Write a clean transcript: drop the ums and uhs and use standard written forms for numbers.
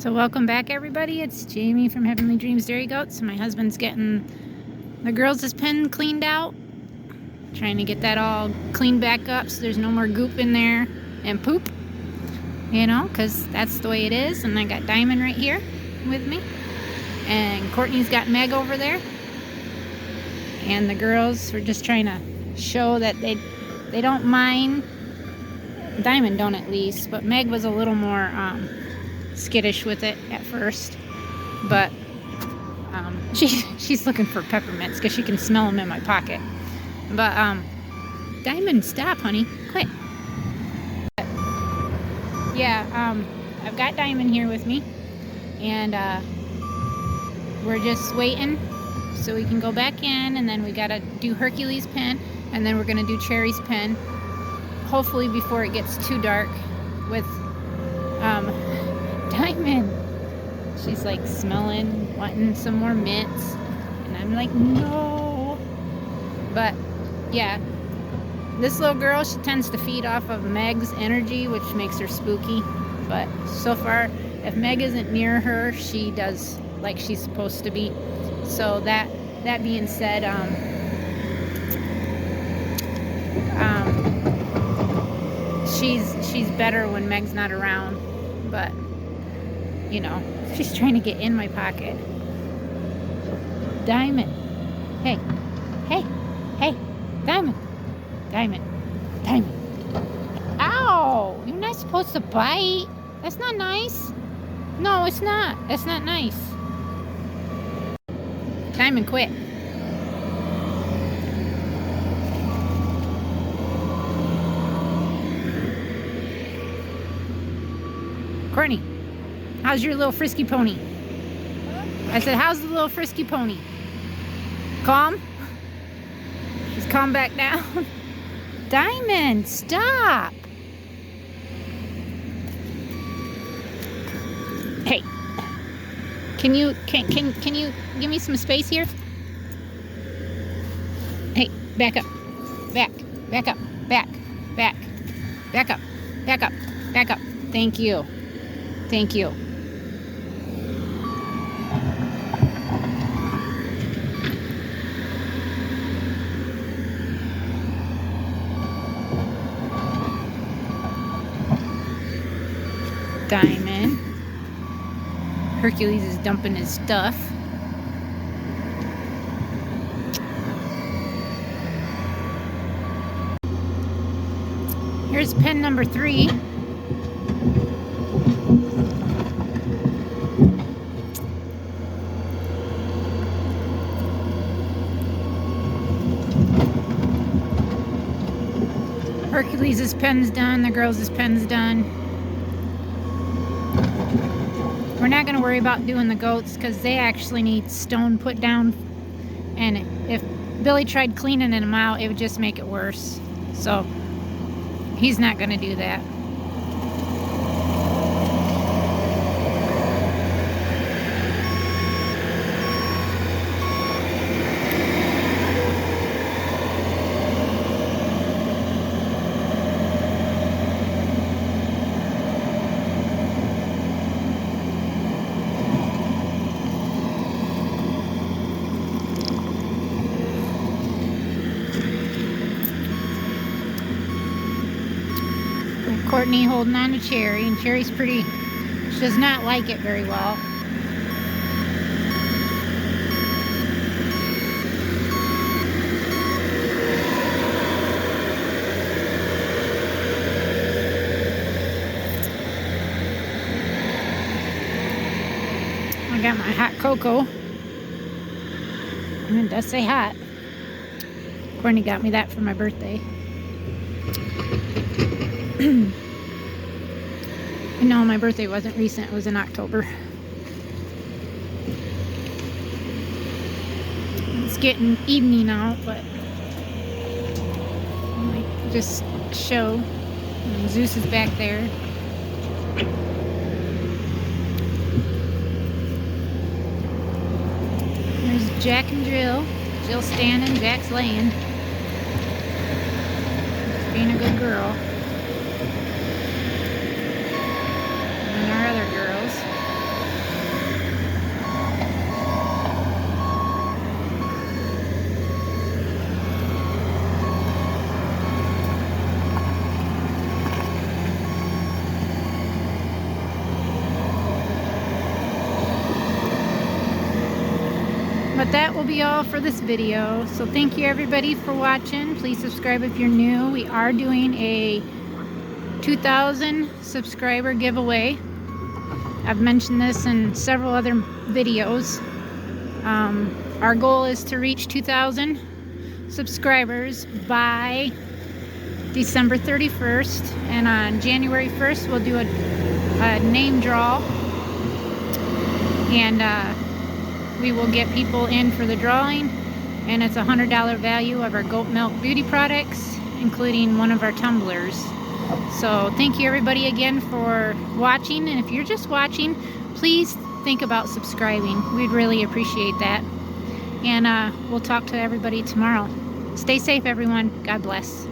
So welcome back, everybody. It's Jamie from Heavenly Dreams Dairy Goats. My husband's getting the girls' pen cleaned out, trying to get that all cleaned back up so there's no more goop in there and poop, you know, because that's the way it is. And I got Diamond right here with me, and Courtney's got Meg over there, and the girls were just trying to show that they don't mind. Diamond don't, at least, but Meg was a little more skittish with it at first, but she's looking for peppermints because she can smell them in my pocket. But Diamond, stop, honey, quit. But, yeah, I've got Diamond here with me, and we're just waiting so we can go back in, and then we gotta do Hercules' pen, and then we're gonna do Cherry's pen, hopefully before it gets too dark with Diamond. She's like smelling, wanting some more mints, and I'm like, no. But yeah, this little girl, she tends to feed off of Meg's energy, which makes her spooky. But so far, if Meg isn't near her, she does like she's supposed to be. So that being said, she's better when Meg's not around. But you know, she's trying to get in my pocket. Diamond, hey, Diamond, ow, you're not supposed to bite. That's not nice. No, it's not. That's not nice. Diamond, quit. Courtney, how's your little frisky pony? I said, how's the little frisky pony? Calm? She's calm back down. Diamond, stop. Hey, can you give me some space here? Hey, back up. Back up. Back up. Thank you. Diamond. Hercules is dumping his stuff. Here's pen number 3. Hercules' pen's done, the girls' pen's done. We're not going to worry about doing the goats because they actually need stone put down, and if Billy tried cleaning them out, it would just make it worse. So he's not going to do that. Courtney holding on to Cherry, and Cherry's pretty, she does not like it very well. I got my hot cocoa, and it does say hot. Courtney got me that for my birthday. No, my birthday wasn't recent, it was in October. It's getting evening out, but I might just show. And Zeus is back there. There's Jack and Jill. Jill's standing, Jack's laying. Just being a good girl. And our other girls. that will be all for this video. So thank you everybody for watching. Please subscribe if you're new. We are doing a 2,000 subscriber giveaway. I've mentioned this in several other videos. Our goal is to reach 2,000 subscribers by December 31st, and on January 1st we'll do a name draw, and we will get people in for the drawing, and it's a $100 value of our goat milk beauty products, including one of our tumblers. So thank you everybody again for watching, and if you're just watching, please think about subscribing. We'd really appreciate that. And we'll talk to everybody tomorrow. Stay safe everyone. God bless.